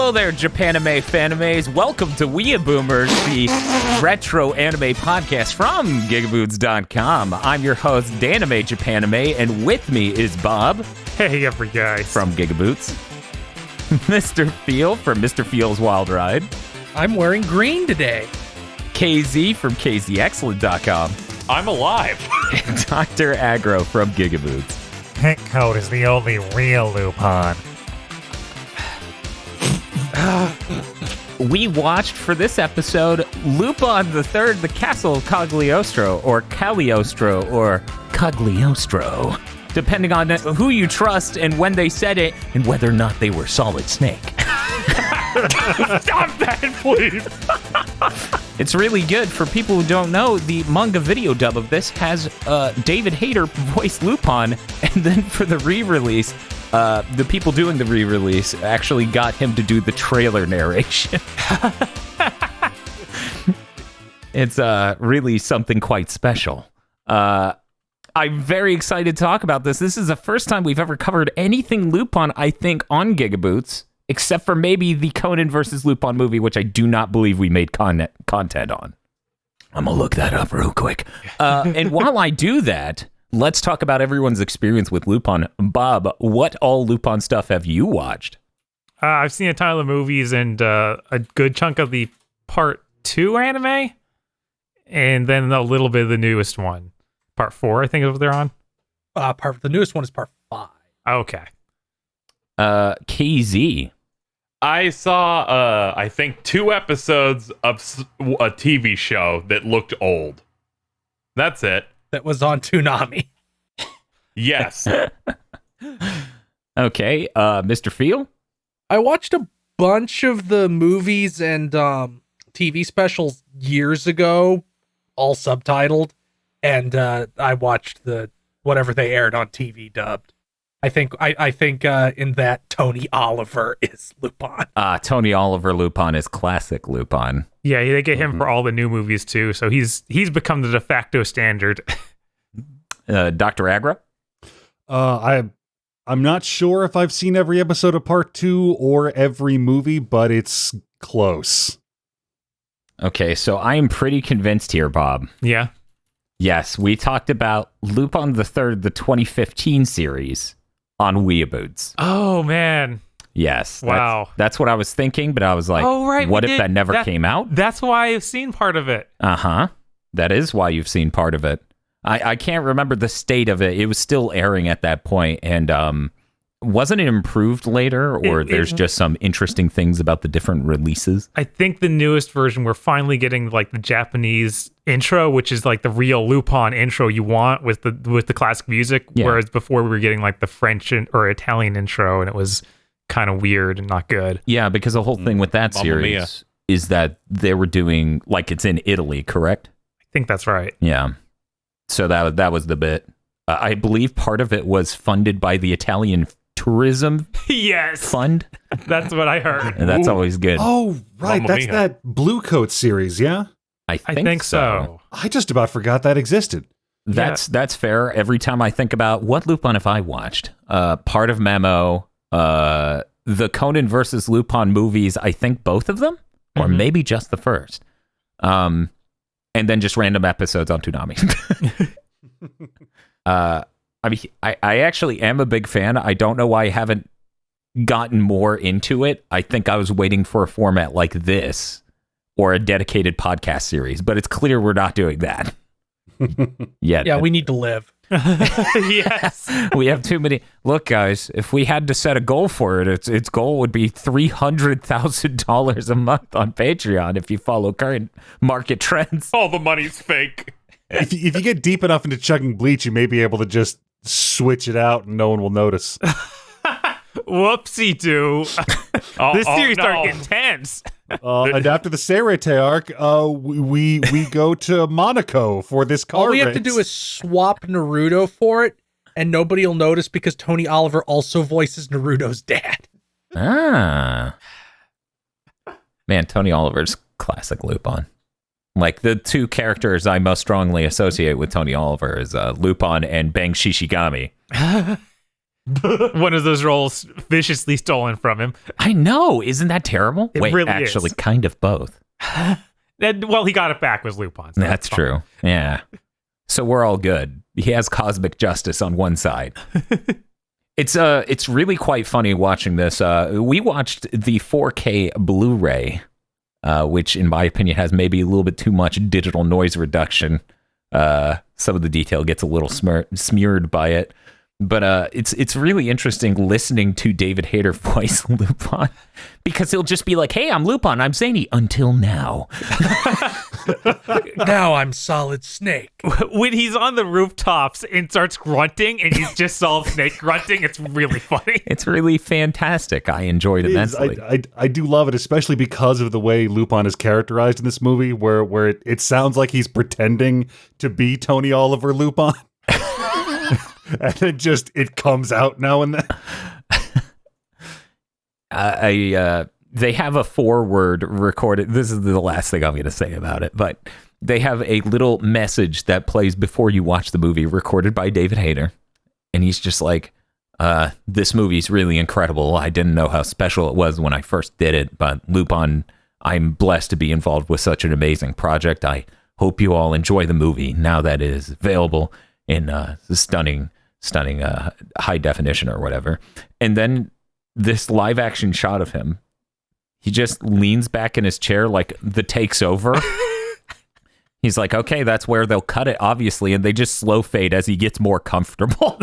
Hello there, Japanime fanimes. Welcome to WeeaBoomers, the retro anime podcast from GigaBoots.com. I'm your host, Danime Japanime, and with me is Bob. Hey, every guy. From GigaBoots. Mr. Feel from Mr. Feel's Wild Ride. I'm wearing green today. KZ from KZExcellent.com. I'm alive. And Dr. Aggro from GigaBoots. Pink coat is the only real Lupon. We watched for this episode Lupon III, the Castle of Cagliostro, or Cagliostro, or Cagliostro, depending on who you trust and when they said it, and whether or not they were Solid Snake. Stop that, please. It's really good. For people who don't know, the manga video dub of this has David Hayter voice Lupon, and then for the re-release, the people doing the re-release actually got him to do the trailer narration. It's really something quite special. I'm very excited to talk about this. This is the first time we've ever covered anything Lupon, I think, on GigaBoots, except for maybe the Conan versus Lupon movie, which I do not believe we made content on. I'm going to look that up real quick. And while I do that, let's talk about everyone's experience with Lupon. Bob, what all Lupon stuff have you watched? I've seen a ton of the movies and a good chunk of the Part 2 anime, and then a little bit of the newest one. Part 4, I think is what they're on. The newest one is part 5. Okay. KZ. I saw, I think, 2 episodes of a TV show that looked old. That's it. That was on Toonami. Yes. Okay, Mr. Feel? I watched a bunch of the movies and TV specials years ago, all subtitled, and I watched whatever they aired on TV dubbed. I think in that Tony Oliver is Lupin. Tony Oliver Lupin is classic Lupin. Yeah, they get him for all the new movies too, so he's become the de facto standard. Dr. Agra? I'm not sure if I've seen every episode of Part 2 or every movie, but it's close. Okay, so I am pretty convinced here, Bob. Yeah. Yes, we talked about Lupin III, the 2015 series on WeeaBoots. Oh, man. Yes. Wow. That's what I was thinking, but I was like, what if that never came out? That's why I've seen part of it. Uh-huh. That is why you've seen part of it. I can't remember the state of it. It was still airing at that point, and wasn't it improved later, or there's just some interesting things about the different releases? I think the newest version, we're finally getting like the Japanese intro, which is like the real Lupin intro you want with the classic music, whereas before we were getting like the French or Italian intro, and it was kind of weird and not good. Yeah, because the whole thing with that series is that they were doing, like, it's in Italy, correct? I think that's right. Yeah. So that was the bit. I believe part of it was funded by the Italian tourism fund. That's what I heard. And that's always good. Oh, right. That's that Blue Coat series, yeah? I think so. I just about forgot that existed. That's fair. Every time I think about what Lupin have I watched, part of Memo, the Conan versus Lupin movies, I think both of them, or maybe just the first. And then just random episodes on Toonami. I mean, I actually am a big fan. I don't know why I haven't gotten more into it. I think I was waiting for a format like this or a dedicated podcast series, but it's clear we're not doing that. Yeah, we need to live. Yes. We have too many. Look, guys, if we had to set a goal for it, its goal would be $300,000 a month on Patreon if you follow current market trends. All the money's fake. If you get deep enough into chugging bleach, you may be able to just switch it out and no one will notice. Whoopsie-doo. This series started getting tense. And after the Serete arc, we go to Monaco for this car All we have race. to do is swap Naruto for it, and nobody will notice because Tony Oliver also voices Naruto's dad. Ah. Man, Tony Oliver's classic Lupin. Like, the two characters I most strongly associate with Tony Oliver is Lupin and Bang Shishigami. one of those roles viciously stolen from him. I know. Isn't that terrible? It Wait, really actually, is. kind of both. And, well, he got it back with Lupon. So That's true. Yeah. So we're all good. He has cosmic justice on one side. It's really quite funny watching this. We watched the 4K Blu-ray, which in my opinion has maybe a little bit too much digital noise reduction. Some of the detail gets a little smeared by it. But it's really interesting listening to David Hayter voice Lupin, because he'll just be like, "Hey, I'm Lupin. I'm zany until now." Now I'm Solid Snake. When he's on the rooftops and starts grunting and he's just Solid Snake grunting, it's really funny. It's really fantastic. I enjoyed it immensely. I do love it, especially because of the way Lupin is characterized in this movie, where it sounds like he's pretending to be Tony Oliver Lupin. And it comes out now and then. They have a foreword recorded. This is the last thing I'm going to say about it, but they have a little message that plays before you watch the movie, recorded by David Hayter. And he's just like, this movie's really incredible. I didn't know how special it was when I first did it, but Lupin, I'm blessed to be involved with such an amazing project. I hope you all enjoy the movie now that it is available in stunning high definition or whatever. And then this live action shot of him, he just leans back in his chair like the take's over. He's like, okay, that's where they'll cut it, obviously, and they just slow fade as he gets more comfortable.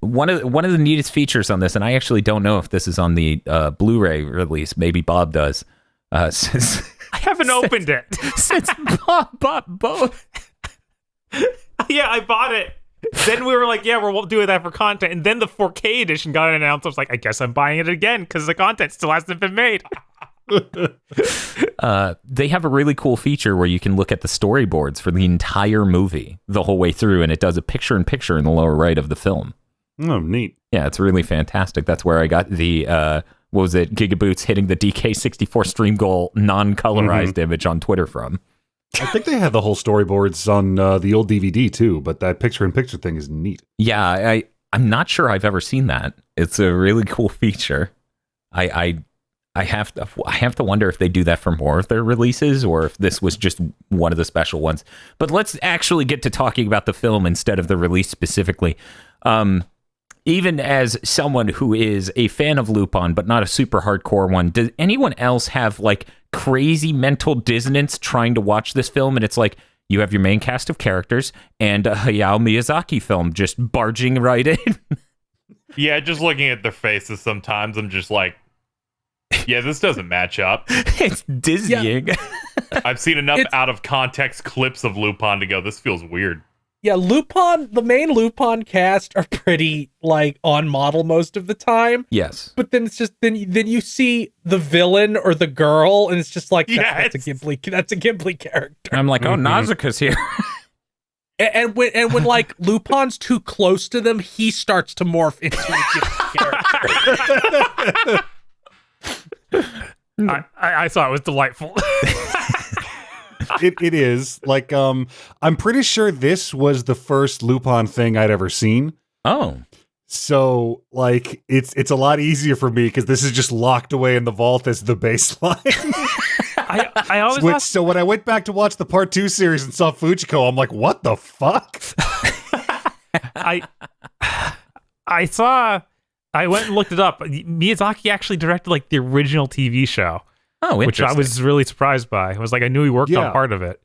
One of the neatest features on this, and I actually don't know if this is on the Blu-ray release, maybe Bob does, since I haven't opened it. Since Bob bought both. Yeah, I bought it. Then we were like, yeah, we're doing that for content. And then the 4K edition got announced. I was like, I guess I'm buying it again because the content still hasn't been made. They have a really cool feature where you can look at the storyboards for the entire movie the whole way through, and it does a picture-in-picture in the lower right of the film. Oh, neat. Yeah, it's really fantastic. That's where I got the... what was it? GigaBoots hitting the DK64 stream goal non-colorized image on Twitter from. I think they had the whole storyboards on the old DVD too, but that picture-in-picture thing is neat. Yeah, I'm not sure I've ever seen that. It's a really cool feature. I have to wonder if they do that for more of their releases or if this was just one of the special ones. But let's actually get to talking about the film instead of the release specifically. Even as someone who is a fan of Lupin, but not a super hardcore one, does anyone else have like crazy mental dissonance trying to watch this film? And it's like, you have your main cast of characters and a Hayao Miyazaki film just barging right in. Yeah, just looking at their faces sometimes, I'm just like, yeah, this doesn't match up. It's dizzying. Yeah. I've seen enough out of context clips of Lupin to go, this feels weird. Yeah, Lupin, the main Lupin cast are pretty like on model most of the time. Yes. But then it's just then you see the villain or the girl and it's just like that's a Ghibli character. I'm like, oh, Nausicaa's here. And when like Lupin's too close to them, he starts to morph into a Ghibli character. I thought it was delightful. It is like I'm pretty sure this was the first Lupin thing I'd ever seen. Oh, so like it's a lot easier for me because this is just locked away in the vault as the baseline. I always so when I went back to watch the Part 2 series and saw Fujiko, I'm like, what the fuck? I went and looked it up. Miyazaki actually directed like the original TV show. Oh, which I was really surprised by. I was like, I knew he worked on part of it.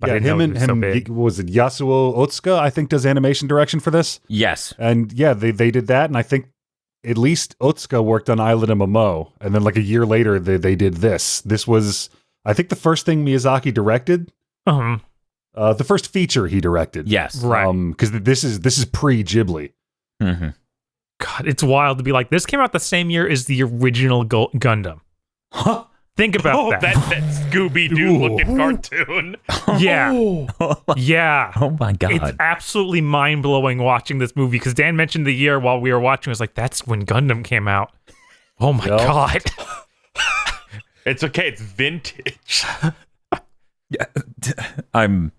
But I didn't know it was so big. Was it Yasuo Otsuka, I think, does animation direction for this? Yes. And yeah, they did that, and I think at least Otsuka worked on Island of Momo, and then like a year later they did this. This was, I think, the first thing Miyazaki directed. The first feature he directed. Yes. Right. Because this is pre-Ghibli. Mm-hmm. God, it's wild to be like, this came out the same year as the original Gundam. Huh? Think about that Scooby-Doo looking cartoon. Yeah. Yeah. Oh my God. It's absolutely mind-blowing watching this movie because Dan mentioned the year while we were watching. I was like, that's when Gundam came out. Oh my God. It's okay. It's vintage. Yeah, I'm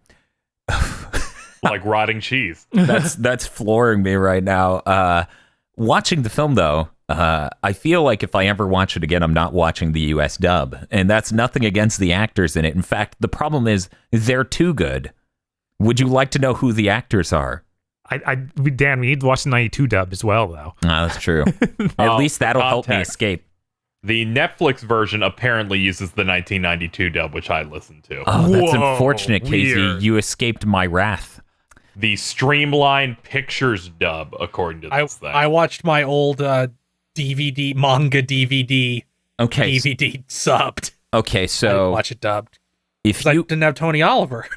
Like rotting cheese. That's flooring me right now. Watching the film, though, I feel like if I ever watch it again, I'm not watching the US dub. And that's nothing against the actors in it. In fact, the problem is they're too good. Would you like to know who the actors are? Dan, we need to watch the 92 dub as well, though. That's true. At least that'll help me escape. The Netflix version apparently uses the 1992 dub, which I listened to. Oh, that's unfortunate, Casey. You escaped my wrath. The Streamline Pictures dub, according to this thing. I watched my old DVD, manga DVD, DVD subbed. Okay, so I didn't watch it dubbed. If I didn't have Tony Oliver.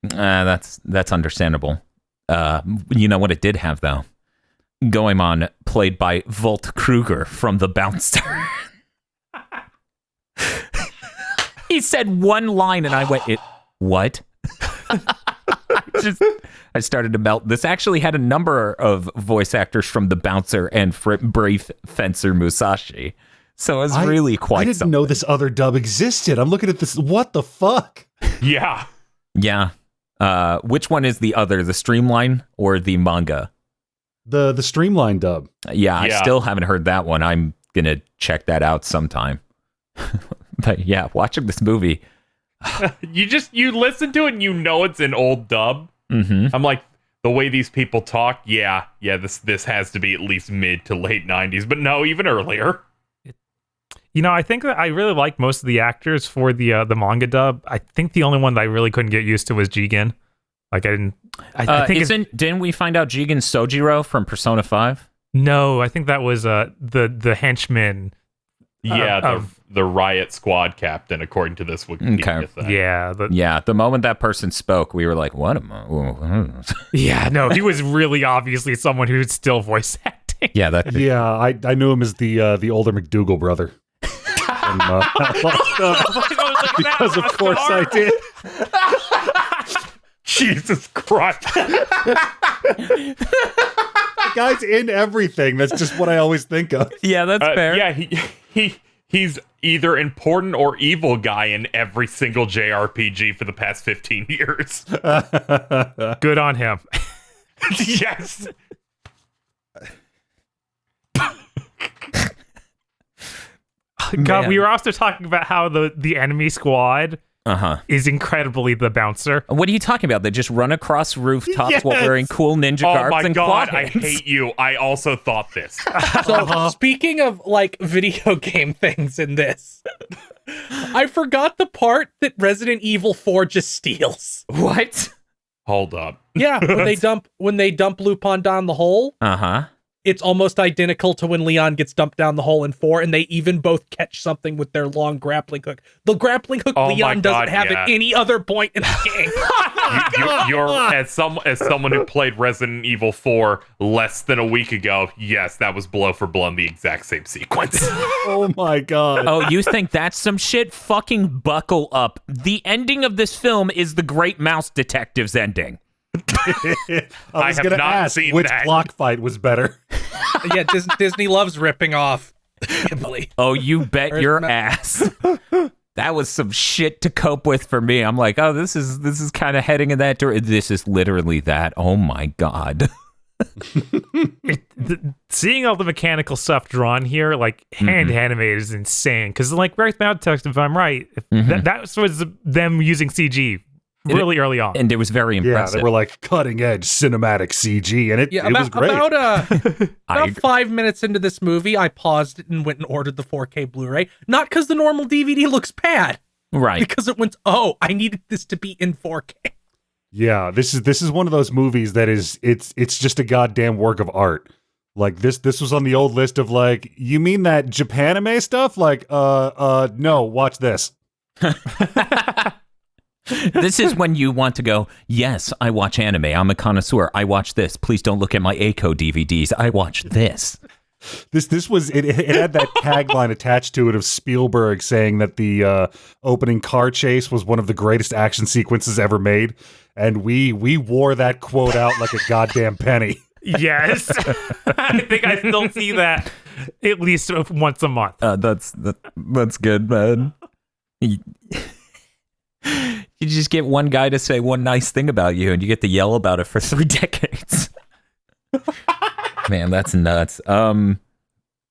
That's understandable. You know what it did have, though? Goemon, played by Volt Kruger from The Bouncer. He said one line and I went, what? I started to melt. This actually had a number of voice actors from The Bouncer and Brave Fencer Musashi. So it was really quite I didn't something. know this other dub existed. I'm looking at this. What the fuck? Yeah. Yeah. Which one is the other, the Streamline or the manga? The Streamline dub. Yeah, I still haven't heard that one. I'm going to check that out sometime. But yeah, watching this movie. You listen to it and you know it's an old dub. Mm-hmm. I'm like, the way these people talk, this has to be at least mid to late 90s, but no, even earlier. You know, I think that I really like most of the actors for the manga dub. I think the only one that I really couldn't get used to was Jigen. Like I think didn't we find out Jigen's Sojiro from Persona 5? No, I think that was the henchman. The Riot Squad captain, according to this Wikipedia thing. Yeah. The moment that person spoke, we were like, what am I? Yeah, no, he was really obviously someone who's still voice acting. Yeah, I knew him as the older McDougal brother. And, because of course I did. Jesus Christ. The guy's in everything. That's just what I always think of. Yeah, that's fair. Yeah, he's either important or evil guy in every single JRPG for the past 15 years. Good on him. Yes. God, we were also talking about how the enemy squad is incredibly The Bouncer. What are you talking about? They just run across rooftops while wearing cool ninja garbs and God, claw I hands. hate you. I also thought this. So speaking of like video game things in this, I forgot the part that Resident Evil 4 just steals. What? Hold up. Yeah, when they dump Lupon down the hole. It's almost identical to when Leon gets dumped down the hole in 4, and they even both catch something with their long grappling hook. The grappling hook Leon doesn't have at any other point in the game. You're as someone who played Resident Evil 4 less than a week ago, yes, that was blow for blow in the exact same sequence. Oh my God. Oh, you think that's some shit? Fucking buckle up. The ending of this film is the Great Mouse Detective's ending. I was have going to not ask seen which that. block fight was better. Yeah, Disney loves ripping off Ghibli. Oh, you bet your ass. That was some shit to cope with for me. I'm like, oh, this is kind of heading in that direction. This is literally that. Oh my God. Seeing all the mechanical stuff drawn here, like hand animated, is insane. Because like Wraith Mountain Text, if I'm right, that was them using CG really early on, and it was very impressive. Yeah, they were like cutting edge cinematic CG, and it was great. About 5 minutes into this movie, I paused it and went and ordered the 4K Blu-ray. Not because the normal DVD looks bad, right? Because it went, I needed this to be in 4K. Yeah, this is one of those movies that it's just a goddamn work of art. Like this was on the old list of like, you mean that Japanime stuff? Like, no, watch this. This is when you want to go, yes, I watch anime. I'm a connoisseur. I watch this. Please don't look at my ACO DVDs. I watch this. This was it had that tagline attached to it of Spielberg saying that the opening car chase was one of the greatest action sequences ever made, and we wore that quote out like a goddamn penny. Yes. I think I still see that at least once a month. That's good, man. You just get one guy to say one nice thing about you, and you get to yell about it for 3 decades. Man, that's nuts.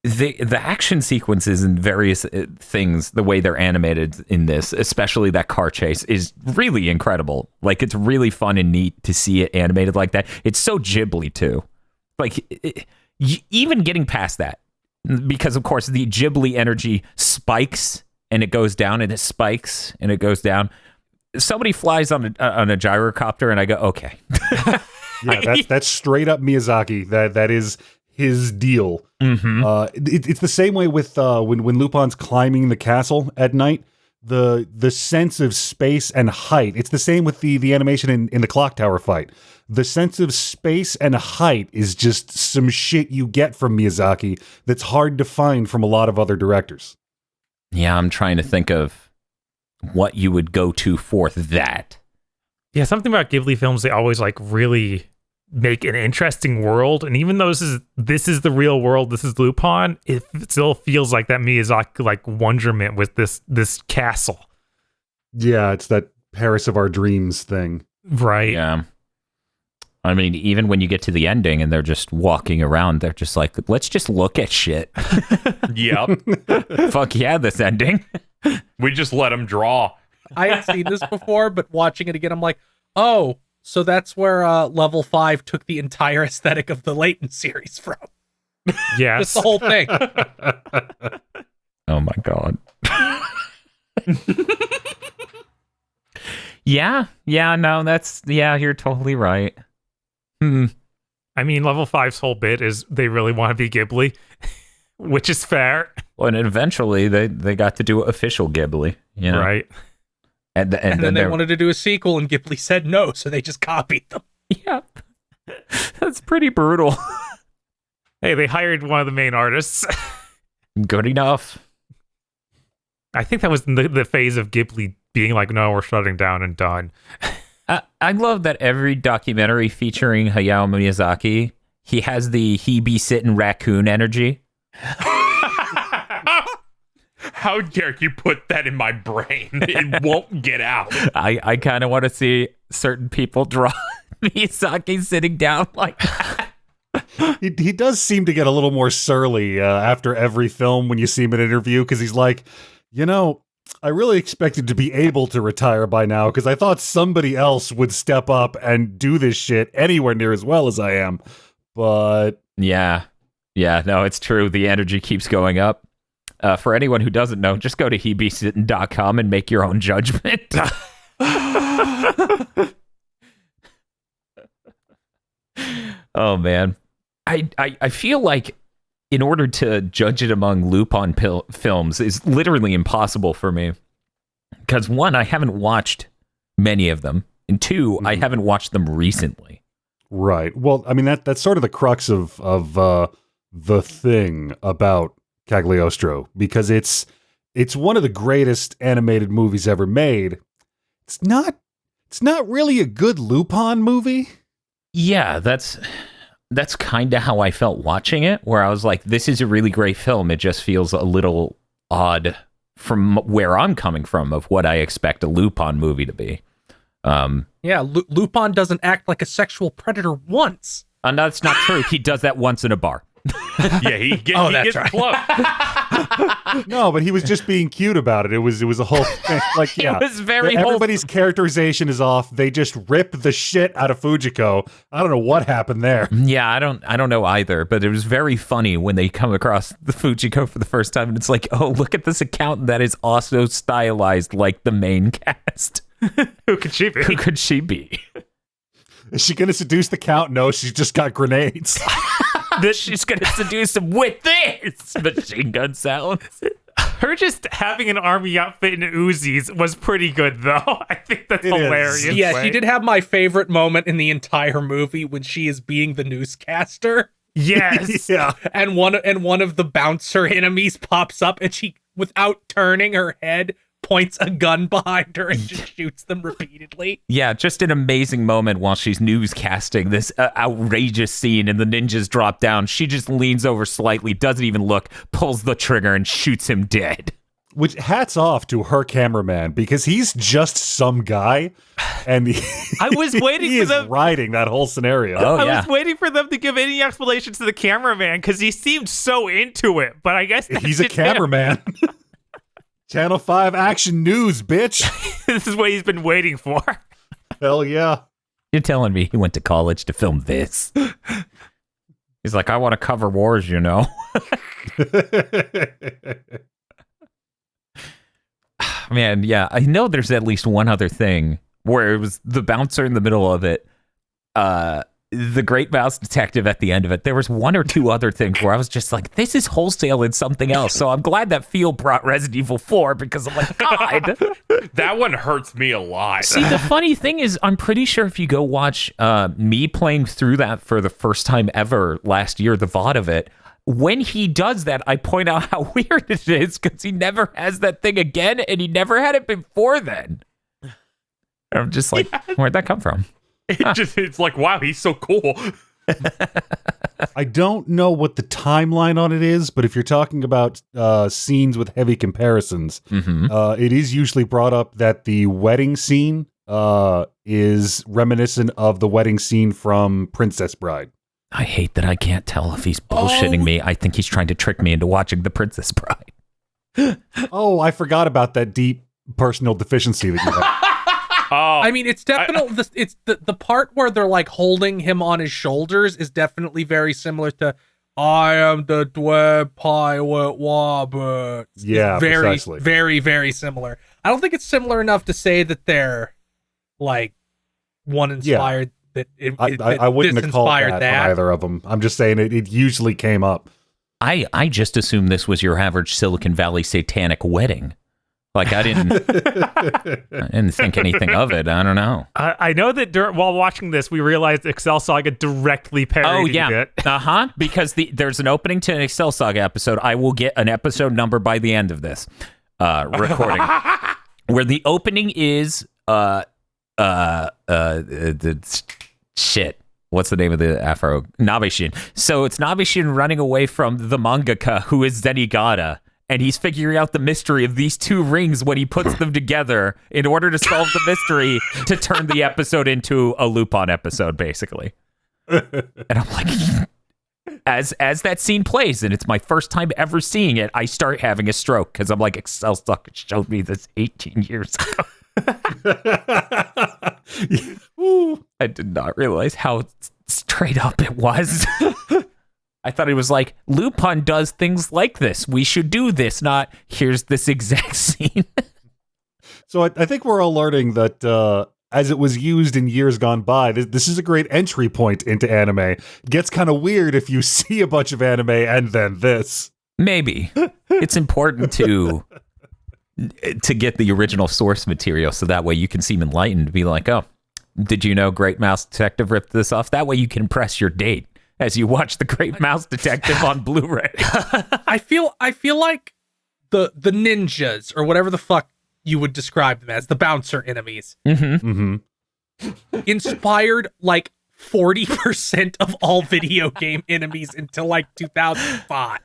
The action sequences and various things, the way they're animated in this, especially that car chase, is really incredible. Like, it's really fun and neat to see it animated like that. It's so Ghibli too. Like, even getting past that, because of course the Ghibli energy spikes and it goes down, and it spikes and it goes down. Somebody flies on a gyrocopter, and I go, okay. Yeah, that's straight up Miyazaki. That is his deal. Mm-hmm. It's the same way with when Lupin's climbing the castle at night. The sense of space and height. It's the same with the animation in the clock tower fight. The sense of space and height is just some shit you get from Miyazaki that's hard to find from a lot of other directors. Yeah, I'm trying to think of what you would go to for that. Yeah, something about Ghibli films, they always like really make an interesting world, and even though this is the real world, this is Lupin, it still feels like that Miyazaki like wonderment with this castle. Yeah, it's that Paris of our dreams thing. Right. Yeah. I mean, even when you get to the ending and they're just walking around, they're just like, let's just look at shit. Yep. Fuck yeah, this ending. We just let them draw. I had seen this before, but watching it again, I'm like, oh, so that's where Level 5 took the entire aesthetic of the Layton series from. Yes. Just the whole thing. Oh my God. Yeah, no, you're totally right. I mean, Level 5's whole bit is they really want to be Ghibli, which is fair. Well, and eventually they got to do official Ghibli, you know? Right. And then they wanted to do a sequel, and Ghibli said no, so they just copied them. Yeah. That's pretty brutal. Hey, they hired one of the main artists. Good enough. I think that was the phase of Ghibli being like, no, we're shutting down and done. I love that every documentary featuring Hayao Miyazaki, he has the he be sitting raccoon energy. How dare you put that in my brain? It won't get out. I kind of want to see certain people draw Miyazaki sitting down like that. He does seem to get a little more surly after every film when you see him in an interview, because he's like, I really expected to be able to retire by now because I thought somebody else would step up and do this shit anywhere near as well as I am. But yeah, no, it's true. The energy keeps going up. For anyone who doesn't know, just go to hebesittin.com and make your own judgment. Oh, man. I feel like in order to judge it among Lupon films is literally impossible for me. Because one, I haven't watched many of them. And two, I haven't watched them recently. Right. Well, I mean, that's sort of the crux of the thing about Cagliostro, because it's one of the greatest animated movies ever made. It's not really a good Lupin movie. Yeah, that's kind of how I felt watching it, where I was like, this is a really great film. It just feels a little odd from where I'm coming from of what I expect a Lupin movie to be. Yeah, Lupin doesn't act like a sexual predator once. And that's not true. He does that once in a bar. Yeah, he gets right. close. No, but he was just being cute about it. It was a whole thing. Like, yeah, It was very everybody's characterization is off. They just rip the shit out of Fujiko. I don't know what happened there. Yeah, I don't know either, but it was very funny when they come across the Fujiko for the first time, and it's like, oh, look at this accountant that is also stylized like the main cast. Who could she be? Who could she be? Is she going to seduce the count? No, she's just got grenades. She's going to seduce him with this machine gun sounds. Her just having an army outfit in Uzis was pretty good, though. I think that's hilarious. Yeah, she did have my favorite moment in the entire movie when she is being the newscaster. Yes. Yeah. And one of the bouncer enemies pops up, and she, without turning her head, points a gun behind her and just shoots them repeatedly. Yeah, just an amazing moment while she's newscasting this outrageous scene and the ninjas drop down. She just leans over slightly, doesn't even look, pulls the trigger and shoots him dead. Which hats off to her cameraman, because he's just some guy, and I was waiting he for is them writing that whole scenario. Oh, I yeah. was waiting for them to give any explanation to the cameraman because he seemed so into it. But I guess that's He's a just him. cameraman. Channel 5 Action News, bitch. This is what he's been waiting for. Hell yeah. You're telling me he went to college to film this? He's like, I want to cover wars, you know? Man, yeah, I know there's at least one other thing where it was the bouncer in the middle of it, the Great Mouse Detective at the end of it. There was one or two other things where I was just like, this is wholesale in something else. So I'm glad that Phil brought Resident Evil 4 because I'm like, God. That one hurts me a lot. See, the funny thing is, I'm pretty sure if you go watch me playing through that for the first time ever last year, the VOD of it, when he does that, I point out how weird it is because he never has that thing again, and he never had it before then. And I'm just like, where'd that come from? It's like, wow, he's so cool. I don't know what the timeline on it is, but if you're talking about scenes with heavy comparisons, it is usually brought up that the wedding scene is reminiscent of the wedding scene from Princess Bride. I hate that I can't tell if he's bullshitting me. I think he's trying to trick me into watching The Princess Bride. Oh, I forgot about that deep personal deficiency that you have. I mean, it's definitely it's the part where they're like holding him on his shoulders is definitely very similar to "I am the Dweb Pilot Warbird." Yeah, very, precisely. very, very similar. I don't think it's similar enough to say that they're like one inspired. That I wouldn't have called that on either of them. I'm just saying it usually came up. I just assumed this was your average Silicon Valley satanic wedding. Like, I didn't think anything of it. I don't know. I know that while watching this, we realized Excel Saga directly parodied it. Because there's an opening to an Excel Saga episode. I will get an episode number by the end of this recording, where the opening is shit. What's the name of the Afro? Nabeshin. So it's Nabeshin running away from the mangaka who is Zenigata. And he's figuring out the mystery of these two rings when he puts them together in order to solve the mystery to turn the episode into a Lupon episode, basically. And I'm like, as that scene plays, and it's my first time ever seeing it, I start having a stroke because I'm like, Excel Saga showed me this 18 years ago. I did not realize how straight up it was. I thought it was like, Lupin does things like this. We should do this, not here's this exact scene. So I think we're all learning that as it was used in years gone by, this is a great entry point into anime. It gets kind of weird if you see a bunch of anime and then this. Maybe. It's important to get the original source material so that way you can seem enlightened, be like, oh, did you know Great Mouse Detective ripped this off? That way you can impress your date as you watch the Great Mouse Detective on Blu-ray. I feel like the ninjas, or whatever the fuck you would describe them as, the bouncer enemies, inspired like 40% of all video game enemies until like 2005.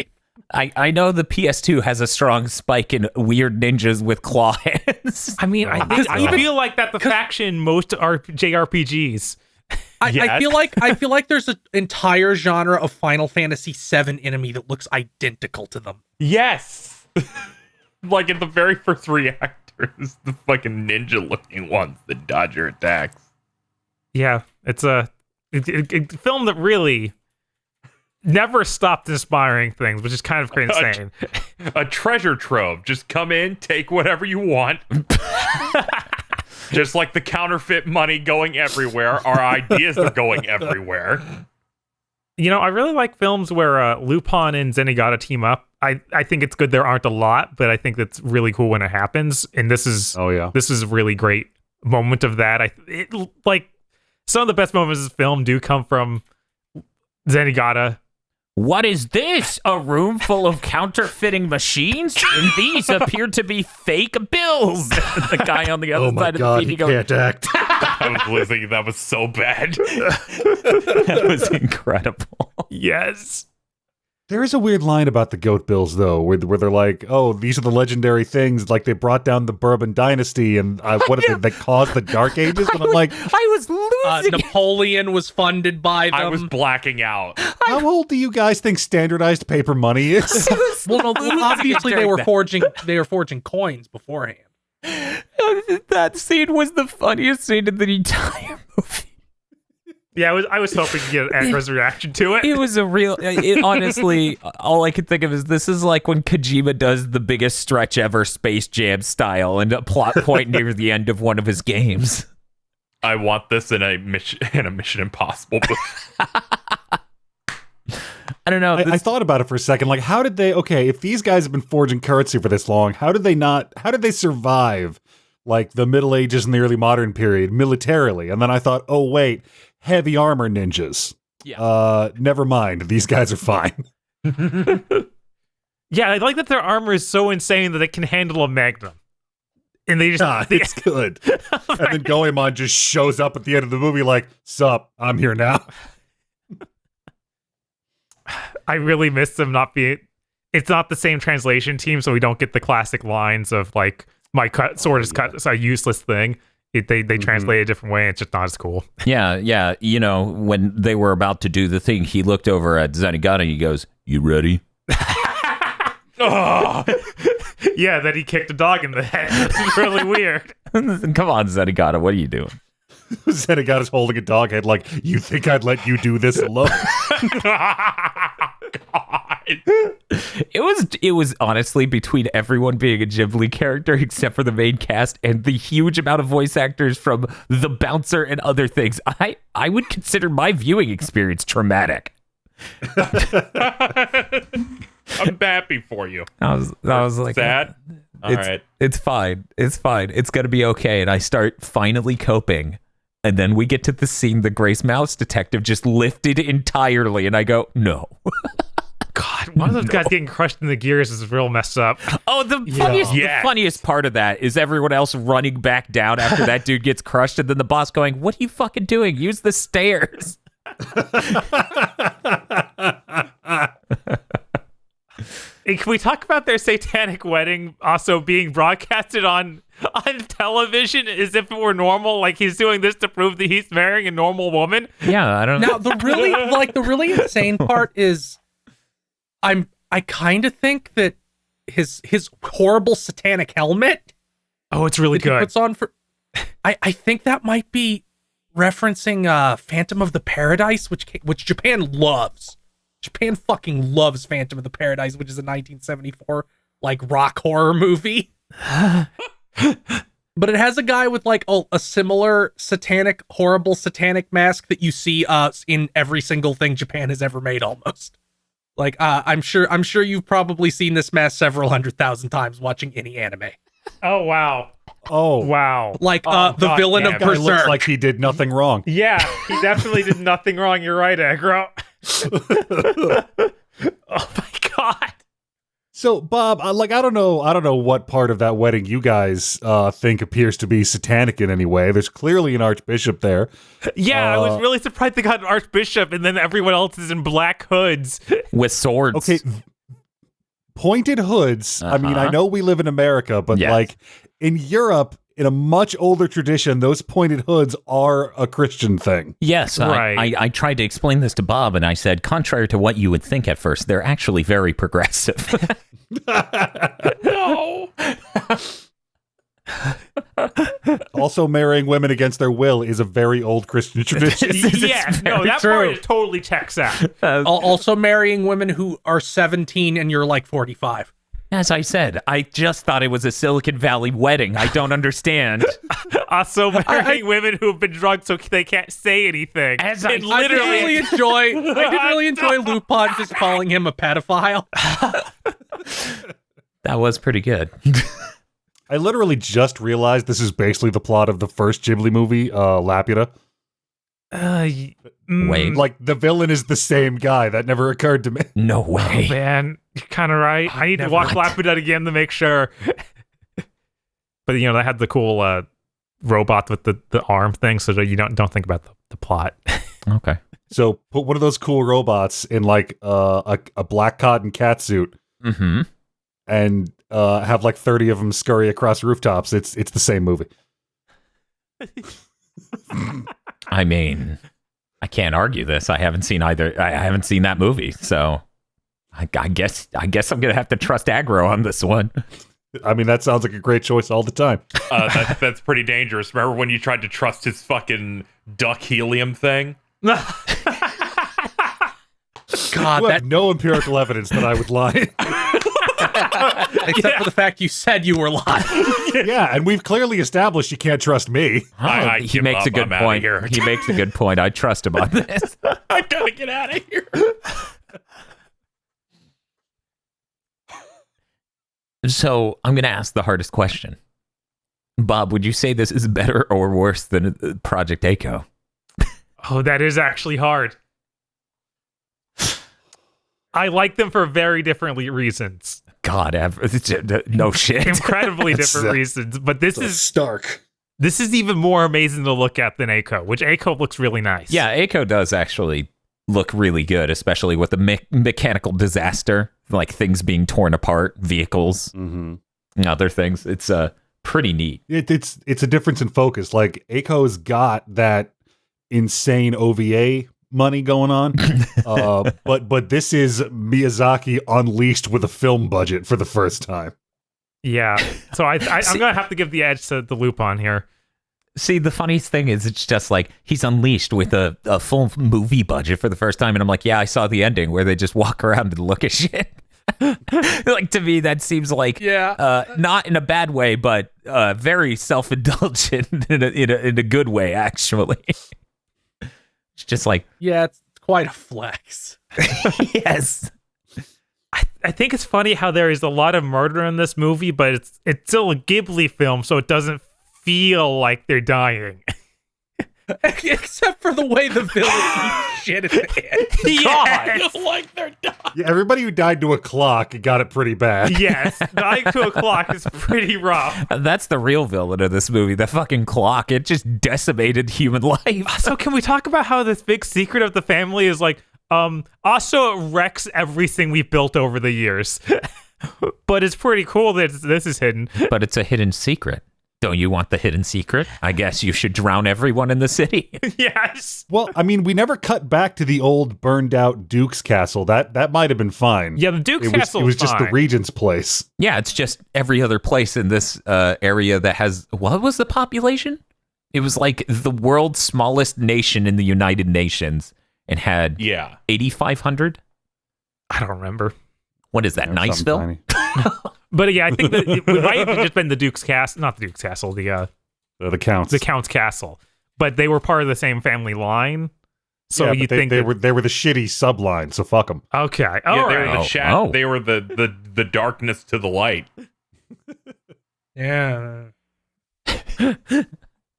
I know the PS2 has a strong spike in weird ninjas with claw hands. I mean, I feel like that the faction most JRPGs. I feel like there's an entire genre of Final Fantasy VII enemy that looks identical to them. Yes. Like in the very first reactors, the fucking ninja looking ones that dodge your attacks. Yeah, it's a film that really never stopped inspiring things, which is kind of insane. A treasure trove. Just come in, take whatever you want. Just like the counterfeit money going everywhere, our ideas are going everywhere. You know, I really like films where Lupon and Zenigata team up. I think it's good there aren't a lot, but I think that's really cool when it happens. And this is this is a really great moment of that. Like some of the best moments of the film do come from Zenigata. What is this? A room full of counterfeiting machines? And these appear to be fake bills. The guy on the other side of the he can't act. I was listening. That was so bad. That was incredible. Yes. There is a weird line about the goat bills, though, where they're like, "Oh, these are the legendary things. Like they brought down the Bourbon Dynasty, and what did they caused the Dark Ages?" And I'm like, I was losing. Napoleon was funded by them. I was blacking out. "How old do you guys think standardized paper money is?" Well, obviously they were forging coins beforehand. That scene was the funniest scene in the entire movie. Yeah, I was hoping to get Ezra's reaction to it. It was a real. Honestly, all I could think of is this is like when Kojima does the biggest stretch ever, Space Jam style, and a plot point near the end of one of his games. I want this in a Mission Impossible movie. I don't know. I thought about it for a second. Like, how did they? Okay, if these guys have been forging currency for this long, how did they survive? Like the Middle Ages and the early modern period militarily? And then I thought, oh wait. Heavy armor ninjas. Yeah. Never mind. These guys are fine. Yeah, I like that their armor is so insane that it can handle a magnum. And they just it's good. And then Goemon just shows up at the end of the movie like, "Sup, I'm here now." I really miss them not being. It's not the same translation team, so we don't get the classic lines of like, "My sword is cut. It's a useless thing." They translate it a different way. It's just not as cool. Yeah. You know, when they were about to do the thing, he looked over at Zenigata and he goes, "You ready?" Oh. Yeah, then he kicked a dog in the head. It's really weird. Come on, Zenigata, what are you doing? Zenigata's holding a dog head like, "You think I'd let you do this alone?" God. It was honestly between everyone being a Ghibli character except for the main cast and the huge amount of voice actors from The Bouncer and other things. I would consider my viewing experience traumatic. I'm happy for you. I was like, sad. All right. It's fine. It's fine. It's gonna be okay. And I start finally coping. And then we get to the scene the Grace Mouse detective just lifted entirely, and I go, no. God, one of those guys getting crushed in the gears is real messed up. Oh, the funniest part of that is everyone else running back down after that dude gets crushed, and then the boss going, "What are you fucking doing? Use the stairs." Hey, can we talk about their satanic wedding also being broadcasted on television as if it were normal? Like he's doing this to prove that he's marrying a normal woman? Yeah, I don't know. Now the really insane part is I kind of think that his horrible satanic helmet. Oh, it's really good. He puts on for. I think that might be referencing Phantom of the Paradise, which Japan loves. Japan fucking loves Phantom of the Paradise, which is a 1974 like rock horror movie. But it has a guy with like a similar horrible satanic mask that you see in every single thing Japan has ever made almost. Like I'm sure you've probably seen this mask several 100,000 times watching any anime. Oh wow. Oh wow. Like the villain of Berserk. Looks like he did nothing wrong. Yeah, he definitely did nothing wrong. You're right, Aggro. Oh my god. So Bob, I don't know what part of that wedding you guys think appears to be satanic in any way. There's clearly an archbishop there. Yeah, I was really surprised they got an archbishop and then everyone else is in black hoods with swords. Okay. Pointed hoods. I mean, I know we live in America, but like in Europe, in a much older tradition, those pointed hoods are a Christian thing. Yes, right. I tried to explain this to Bob, and I said, contrary to what you would think at first, they're actually very progressive. No. Also, marrying women against their will is a very old Christian tradition. Yeah, no, that part totally checks out. Also, marrying women who are 17 and you're like 45. As I said, I just thought it was a Silicon Valley wedding. I don't understand. Also, marrying women who have been drugged so they can't say anything. I did really enjoy Lupon just calling him a pedophile. That was pretty good. I literally just realized this is basically the plot of the first Ghibli movie, Laputa. Wait. Like, the villain is the same guy. That never occurred to me. No way. Oh, man, you're kind of right. I need to watch Laputa again to make sure. But, you know, they had the cool robot with the arm thing, so that you don't think about the plot. Okay. So put one of those cool robots in like a black cotton catsuit, and have like 30 of them scurry across rooftops. It's the same movie. I mean, I can't argue this. I haven't seen either. I haven't seen that movie, so I guess I'm gonna have to trust Aggro on this one. I mean, that sounds like a great choice all the time. That's pretty dangerous. Remember when you tried to trust his fucking duck helium thing? God, You have no empirical evidence that I would lie. except for the fact you said you were lying. Yeah, and we've clearly established you can't trust me. I He give makes up. a good I'm outta point. here. He makes a good point. I trust him on this. I gotta get out of here. So I'm going to ask the hardest question. Bob, would you say this is better or worse than Project A-ko? Oh, that is actually hard. I like them for very different reasons. God, no shit. Incredibly That's, different reasons. But this is stark. This is even more amazing to look at than A-ko, which A-ko looks really nice. Yeah, A-ko does actually look really good, especially with the mechanical disaster, like things being torn apart, vehicles, and other things. It's pretty neat. It's a difference in focus. Like A-ko's got that insane OVA money going on, but this is Miyazaki unleashed with a film budget for the first time. Yeah. So I'm gonna have to give the edge to the Lupon here. See, the funniest thing is it's just like he's unleashed with a full movie budget for the first time, and I'm like, yeah, I saw the ending where they just walk around and look at shit. Like, to me, that seems like not in a bad way, but very self-indulgent in a good way, actually. It's just like, Yeah, it's quite a flex. yes. I think it's funny how there is a lot of murder in this movie, but it's still a Ghibli film, so it doesn't feel like they're dying. Except for the way the villain eats shit at the end. Yes. Like they're done. Yeah, everybody who died to a clock got it pretty bad. Yes. Dying to a clock is pretty rough. That's the real villain of this movie, the fucking clock. It just decimated human life. So can we talk about how this big secret of the family is like, also it wrecks everything we've built over the years. But it's pretty cool that this is hidden. But it's a hidden secret. Don't you want the hidden secret? I guess you should drown everyone in the city. Yes. Well, I mean, we never cut back to the old burned out Duke's castle. That might have been fine. Yeah, the Duke's castle It was just the fine. regent's place. Yeah, it's just every other place in this area that has... What was the population? It was like the world's smallest nation in the United Nations and had 8,500? I don't remember. What is that, Or something Niceville? tiny. But yeah, I think that it might have just been the Duke's castle, not the Duke's castle, The counts. the Count's castle. But they were part of the same family line. So Yeah, you but think they were the shitty subline, so fuck them. okay. Yeah, All they were right. the shadow. Oh. They were the darkness to the light. Yeah.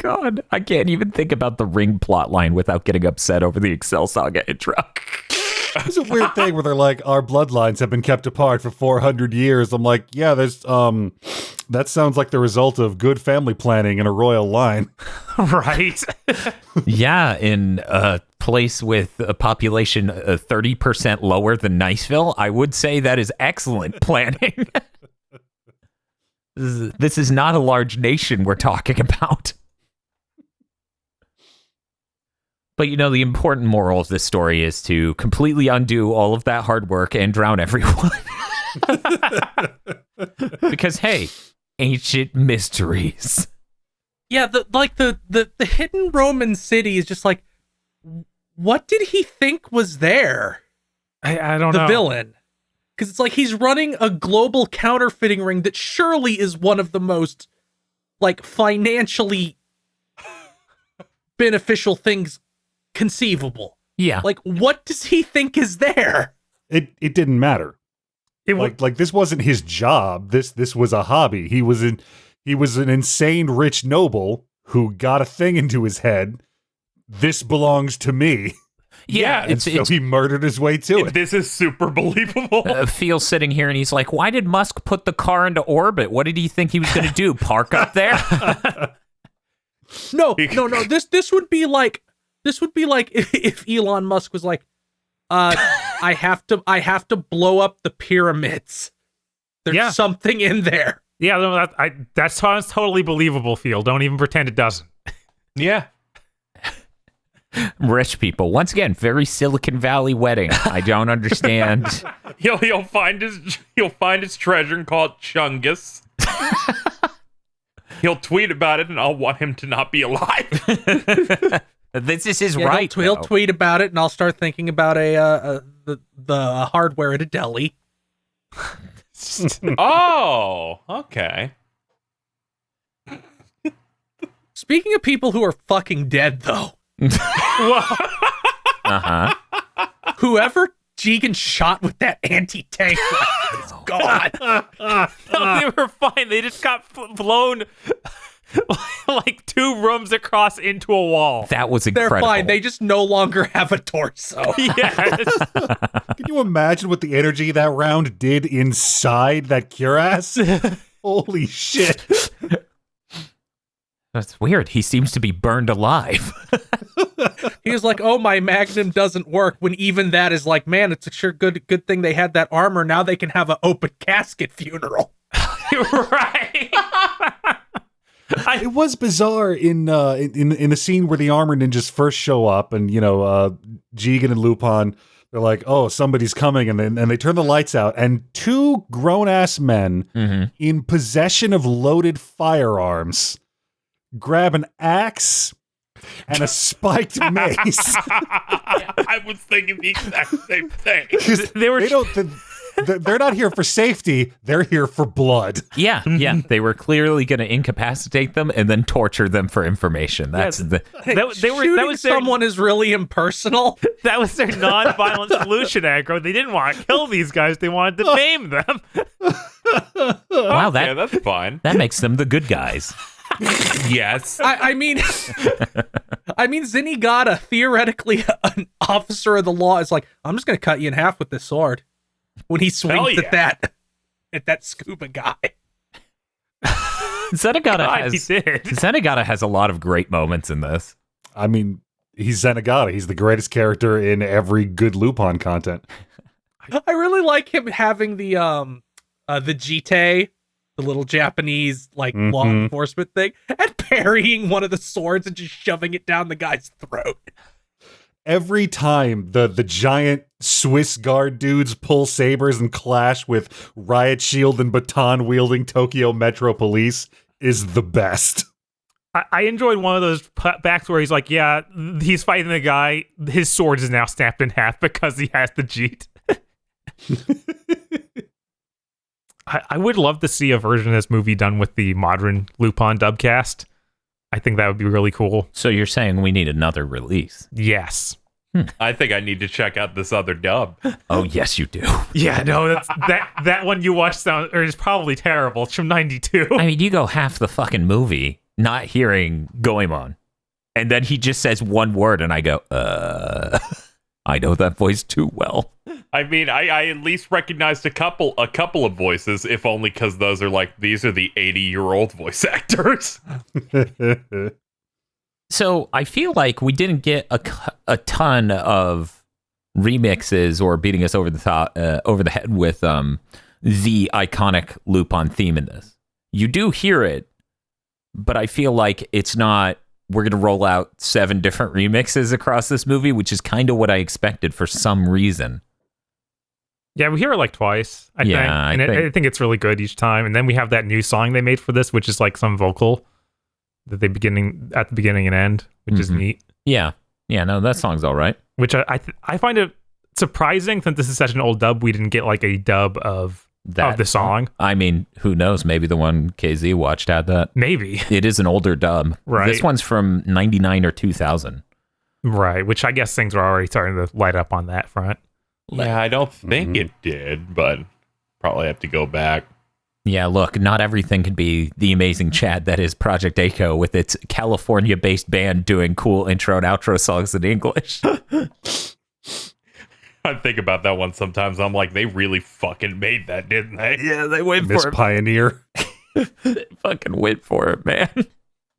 God, I can't even think about the Ring plotline without getting upset over the Excel Saga intro. It's a weird thing where they're like, our bloodlines have been kept apart for 400 years. I'm like, yeah, there's that sounds like the result of good family planning in a royal line. Right. Yeah, in a place with a population 30% lower than Niceville, I would say that is excellent planning. This is not a large nation we're talking about. But, you know, the important moral of this story is to completely undo all of that hard work and drown everyone. Because, hey, ancient mysteries. Yeah, the hidden Roman city is just like, what did he think was there? I don't know. The villain. Because it's like he's running a global counterfeiting ring that surely is one of the most, like, financially beneficial things conceivable. Yeah. Like, what does he think is there? It didn't matter. Like this wasn't his job. This was a hobby. He was an insane rich noble who got a thing into his head. This belongs to me. Yeah, And so he murdered his way to it. This is super believable. Phil's sitting here and he's like, why did Musk put the car into orbit? What did he think he was going to do? Park up there? No. This would be like This would be like if Elon Musk was like, I have to blow up the pyramids. There's something in there. Yeah, no, that sounds totally believable, Phil. Don't even pretend it doesn't. Yeah. Rich people. Once again, very Silicon Valley wedding. I don't understand. He'll find his treasure and call it Chungus. He'll tweet about it, and I'll want him to not be alive. This is right. He'll tweet about it, and I'll start thinking about the hardware at a deli. Oh, okay. Speaking of people who are fucking dead, though. Uh-huh. Whoever Jigen shot with that anti-tank rifle is gone. No, they were fine. They just got blown like 2 rooms across into a wall. That was incredible. They're fine. They just no longer have a torso. Yes. Can you imagine what the energy that round did inside that cuirass? Holy shit. That's weird. He seems to be burned alive. He was like, "Oh, my magnum doesn't work." When even that is like, man, it's a sure good thing they had that armor. Now they can have an open casket funeral. Right. It was bizarre in the scene where the armor ninjas first show up, and Jigen and Lupon, they're like, "Oh, somebody's coming," and they turn the lights out, and 2 grown ass men in possession of loaded firearms grab an axe and a spiked mace. I was thinking the exact same thing. They're not here for safety. They're here for blood. Yeah. They were clearly going to incapacitate them and then torture them for information. That's Shooting someone is really impersonal. That was their non-violent solution, Aggro. They didn't want to kill these guys. They wanted to maim them. Wow, that's fine. That makes them the good guys. Yes. I mean, Zenigata, theoretically an officer of the law, is like, "I'm just going to cut you in half with this sword." When he swings at that scuba guy. Zenigata has a lot of great moments in this. I mean, he's Zenigata. He's the greatest character in every good Lupon content. I really like him having the Jite, the little Japanese law enforcement thing, and parrying one of the swords and just shoving it down the guy's throat. Every time the giant Swiss guard dudes pull sabers and clash with riot shield and baton wielding Tokyo Metro Police is the best. I enjoyed one of those backs where he's like, yeah, he's fighting the guy. His sword is now snapped in half because he has the jeet. I would love to see a version of this movie done with the modern Lupon dubcast. I think that would be really cool. So you're saying we need another release? Yes. I think I need to check out this other dub. Oh, yes, you do. Yeah, no, that one you watched is probably terrible. It's from 92. I mean, you go half the fucking movie not hearing Goemon, and then he just says one word, and I go, I know that voice too well. I mean, I at least recognized a couple of voices, if only because those are these are the 80-year-old voice actors. So I feel like we didn't get a ton of remixes or beating us over the head with the iconic Lupon theme in this. You do hear it, but I feel like it's not. We're going to roll out 7 different remixes across this movie, which is kind of what I expected for some reason. Yeah, we hear it twice, I think. I think it's really good each time. And then we have that new song they made for this, which is some vocal that at the beginning and end, which is neat. Yeah. No, that song's all right. Which I find it surprising, since this is such an old dub, we didn't get a dub of the song. I mean, who knows? Maybe the one KZ watched had that. Maybe. It is an older dub. Right. This one's from 99 or 2000. Right, which I guess things are already starting to light up on that front. Yeah, I don't think it did, but probably have to go back. Yeah, look, not everything can be the amazing Chad that is Project Echo with its California-based band doing cool intro and outro songs in English. I think about that one sometimes. I'm like, they really fucking made that, didn't they? Yeah, they went Miss for it. Pioneer. They fucking went for it, man.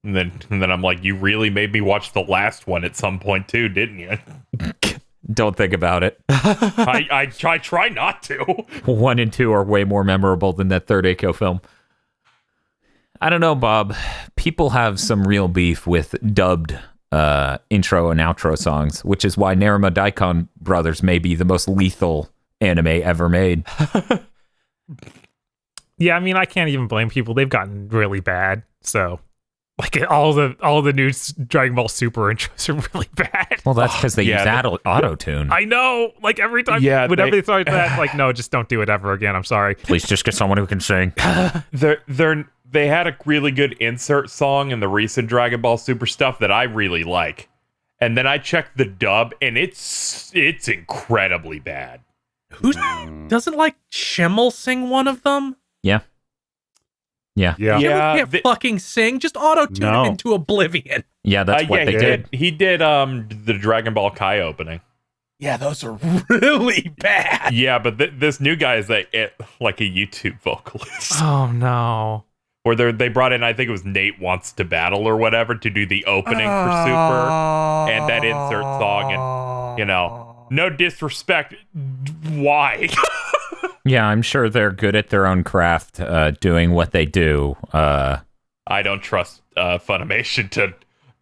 And then I'm like, you really made me watch the last one at some point too, didn't you? Don't think about it. I try not to. 1 and 2 are way more memorable than that third Eiko film. I don't know, Bob. People have some real beef with dubbed intro and outro songs, which is why Naruma Daikon Brothers may be the most lethal anime ever made. Yeah, I mean, I can't even blame people. They've gotten really bad. So, like, all the new Dragon Ball Super intros are really bad. Well, that's because they use auto-tune. I know. Like, every time, whenever they start that, like, no, just don't do it ever again. I'm sorry. Please just get someone who can sing. They had a really good insert song in the recent Dragon Ball Super stuff that I really like. And then I checked the dub, and it's incredibly bad. Who doesn't like Schimmel sing one of them? Yeah. Can't fucking sing. Just auto-tune him into oblivion. Yeah, that's what they did. He did the Dragon Ball Kai opening. Yeah, those are really bad. Yeah, but this new guy is like a YouTube vocalist. Oh, no. Where they brought in, I think it was Nate Wants to Battle or whatever to do the opening for Super and that insert song. And, no disrespect. Why? Yeah, I'm sure they're good at their own craft, doing what they do. I don't trust Funimation to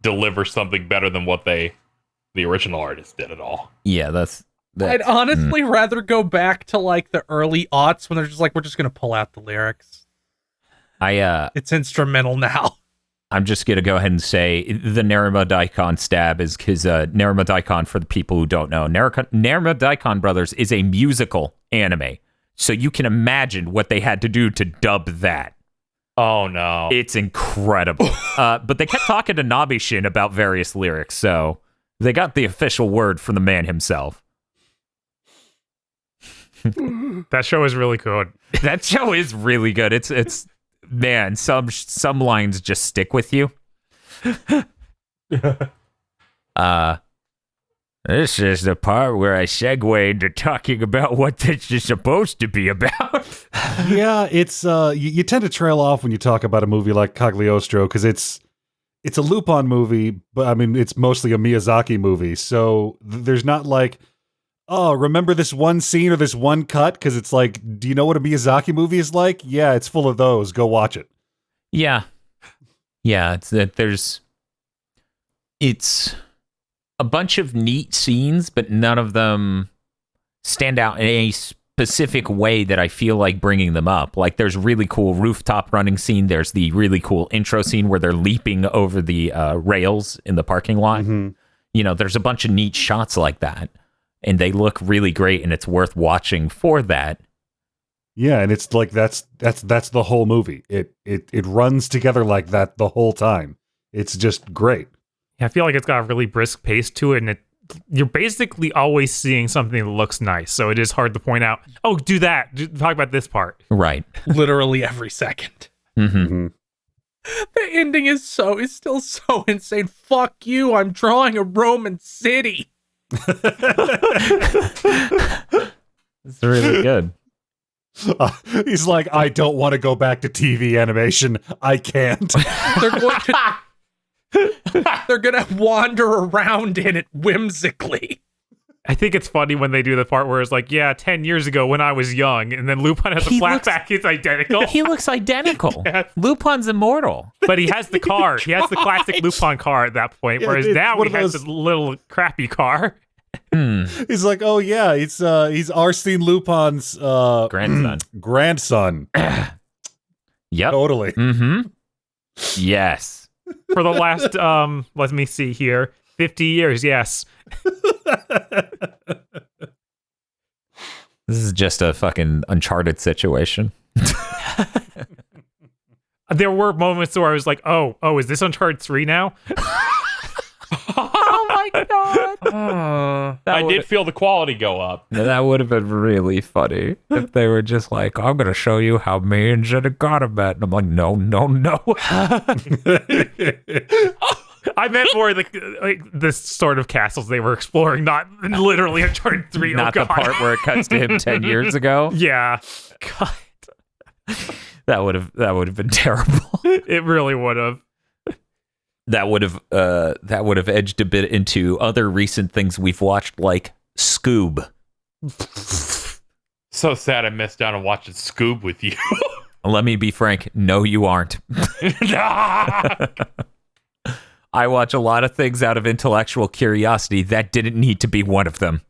deliver something better than what the original artist did at all. Yeah, that's I'd honestly rather go back to like the early aughts when they're just like, we're just gonna pull out the lyrics. It's instrumental now. I'm just gonna go ahead and say the Naruma Daikon stab is because Naruma Daikon, for the people who don't know, Naruma Daikon Brothers is a musical anime. So you can imagine what they had to do to dub that. Oh, no. It's incredible. But they kept talking to Nabishin about various lyrics, so they got the official word from the man himself. That show is really good. That show is really good. It's man, some lines just stick with you. This is the part where I segue into talking about what this is supposed to be about. Yeah, it's you tend to trail off when you talk about a movie like Cagliostro because it's a Lupon movie, but I mean it's mostly a Miyazaki movie. So there's not like, oh, remember this one scene or this one cut? Because it's like, do you know what a Miyazaki movie is like? Yeah, it's full of those. Go watch it. Yeah, it's that it's a bunch of neat scenes, but none of them stand out in a specific way that I feel like bringing them up. Like there's really cool rooftop running scene. There's the really cool intro scene where they're leaping over the rails in the parking lot. Mm-hmm. You know, there's a bunch of neat shots like that, and they look really great, and it's worth watching for that. Yeah, and it's like that's the whole movie. It runs together like that the whole time. It's just great. I feel like it's got a really brisk pace to it, and you're basically always seeing something that looks nice. So it is hard to point out, oh, do that. Talk about this part. Right. Literally every second. Mm-hmm. Mm-hmm. The ending is still so insane. Fuck you, I'm drawing a Roman city. It's really good. He's like, I don't want to go back to TV animation. I can't. They're gonna wander around in it whimsically. I think it's funny when they do the part where it's like, yeah, 10 years ago when I was young, and then Lupin has a flashback. He's identical. He looks identical. Yeah. Lupin's immortal. But he has the car. He has the classic Lupin car at that point, whereas now he has this little crappy car. He's like, oh yeah, he's Arsene Lupin's grandson. Yep. Totally. Mm-hmm. Yes. For the last, let me see here, 50 years, yes. This is just a fucking Uncharted situation. There were moments where I was like, oh, is this Uncharted 3 now? Oh my god. I did feel the quality go up. That would have been really funny if they were just like, I'm going to show you how me and Zenigata met. And I'm like, no. I meant more like this sort of castles they were exploring, not literally Uncharted 3. Not the part where it cuts to him 10 years ago. Yeah. God. That would have been terrible. It really would have. that would have edged a bit into other recent things we've watched, like Scoob. So sad I missed out on watching Scoob with you. Let me be frank. No, you aren't. I watch a lot of things out of intellectual curiosity. That didn't need to be one of them.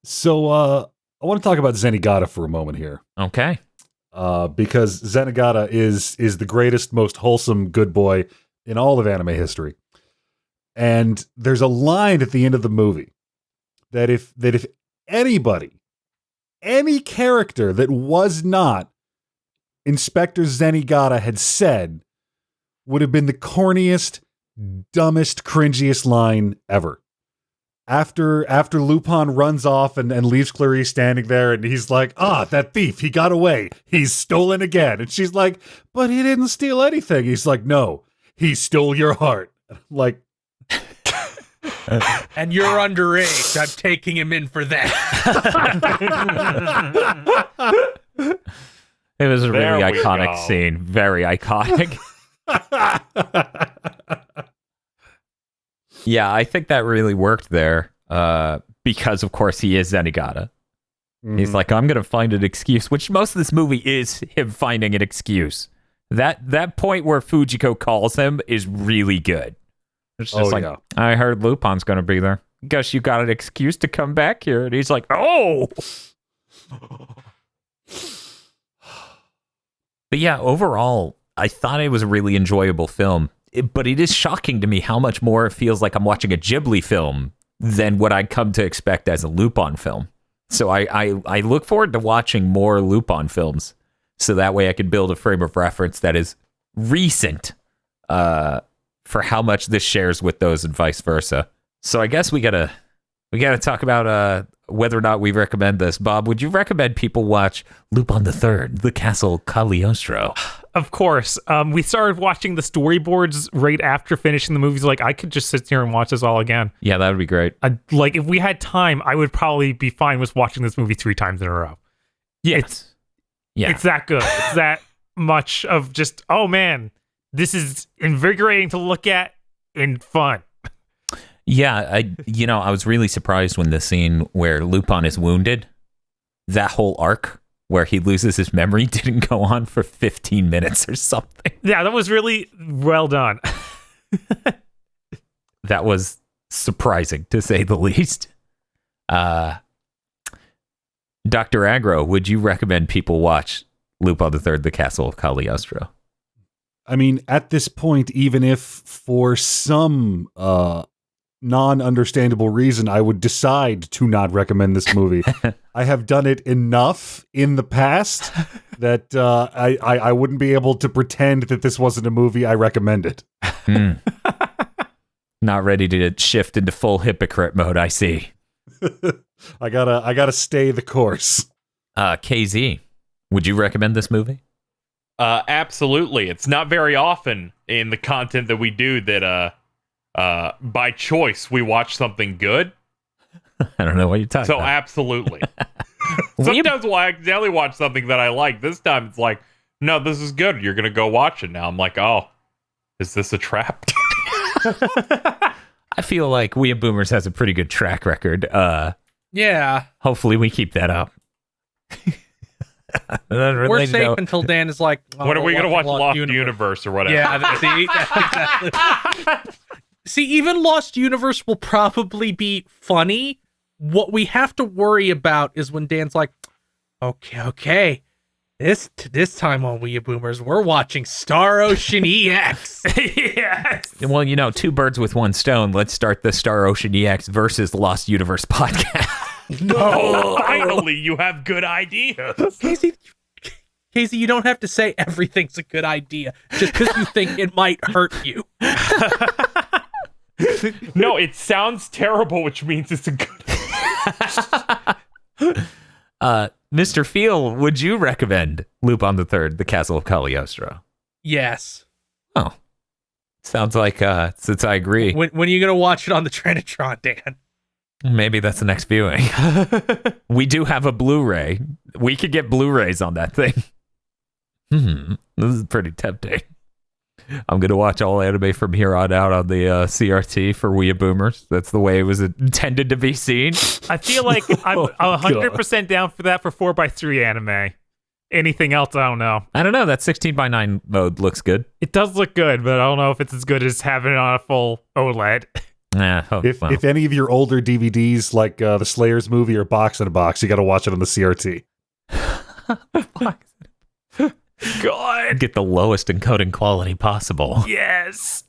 So I want to talk about Zenigata for a moment here. Okay. Because Zenigata is the greatest, most wholesome good boy in all of anime history. And there's a line at the end of the movie that if anybody, any character that was not Inspector Zenigata had said, would have been the corniest, dumbest, cringiest line ever. After Lupon runs off and leaves Clarice standing there, and he's like, that thief, he got away. He's stolen again. And she's like, but he didn't steal anything. He's like, no, he stole your heart. Like, and you're underage. I'm taking him in for that. It was a really iconic scene. Very iconic. Yeah, I think that really worked there because, of course, he is Zenigata. Mm-hmm. He's like, I'm going to find an excuse, which most of this movie is him finding an excuse. That point where Fujiko calls him is really good. It's just yeah. I heard Lupon's going to be there. Guess you got an excuse to come back here. And he's like, oh! But yeah, overall, I thought it was a really enjoyable film. But it is shocking to me how much more it feels like I'm watching a Ghibli film than what I'd come to expect as a Lupon film. So I look forward to watching more Lupon films, so that way I can build a frame of reference that is recent for how much this shares with those and vice versa. So I guess we gotta talk about whether or not we recommend this. Bob, would you recommend people watch Lupin III, The Castle of Cagliostro? Of course. We started watching the storyboards right after finishing the movies. Like, I could just sit here and watch this all again. Yeah, that would be great. Like, if we had time, I would probably be fine with watching this movie 3 times in a row. Yeah. It's that good. It's that much of just, oh man, this is invigorating to look at and fun. Yeah, I was really surprised when the scene where Lupin is wounded, that whole arc where he loses his memory didn't go on for 15 minutes or something. Yeah, that was really well done. That was surprising, to say the least. Dr. Agro, would you recommend people watch Lupin III, The Castle of Cagliostro? I mean, at this point, even if for some non-understandable reason I would decide to not recommend this movie, I have done it enough in the past that I wouldn't be able to pretend that this wasn't a movie I recommended. Not ready to shift into full hypocrite mode, I see. I gotta stay the course. KZ, would you recommend this movie? Absolutely. It's not very often in the content that we do that by choice we watch something good. I don't know what you're talking about. So absolutely. Sometimes we'll accidentally watch something that I like. This time it's like, no, this is good. You're gonna go watch it now. I'm like, oh, is this a trap? I feel like WeeaBoomers has a pretty good track record. Yeah. Hopefully we keep that up. We're safe until Dan is like, when are we going to watch Lost Universe or whatever? Yeah, that's exactly. See, even Lost Universe will probably be funny. What we have to worry about is when Dan's like, okay. This time on WeeaBoomers, we're watching Star Ocean EX. Yes. Well, 2 birds with 1 stone. Let's start the Star Ocean EX versus Lost Universe podcast. No, finally, you have good ideas. Casey, you don't have to say everything's a good idea just because you think it might hurt you. No, it sounds terrible, which means it's a good Mr. Feel, would you recommend Lupin III, The Castle of Cagliostro? Yes. Oh. Sounds like, since I agree. When are you going to watch it on the Trinitron, Dan? Maybe that's the next viewing. We do have a Blu-ray. We could get Blu-rays on that thing. This is pretty tempting. I'm going to watch all anime from here on out on the CRT for WeeaBoomers. That's the way it was intended to be seen. I feel like I'm 100% down for that for 4x3 anime. Anything else, I don't know. I don't know. That 16:9 mode looks good. It does look good, but I don't know if it's as good as having it on a full OLED. If any of your older DVDs, like the Slayers movie or Box in a Box, you got to watch it on the CRT. God. Get the lowest encoding quality possible. Yes.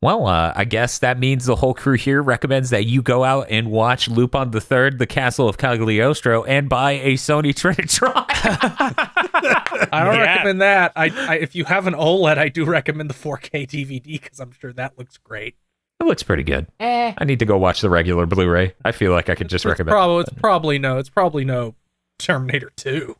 Well, I guess that means the whole crew here recommends that you go out and watch Lupin the Third, The Castle of Cagliostro, and buy a Sony Trinitron. I don't recommend that. I if you have an OLED, I do recommend the 4K DVD because I'm sure that looks great. It looks pretty good. I need to go watch the regular Blu-ray. I feel like I could just recommend. It's probably no Terminator 2.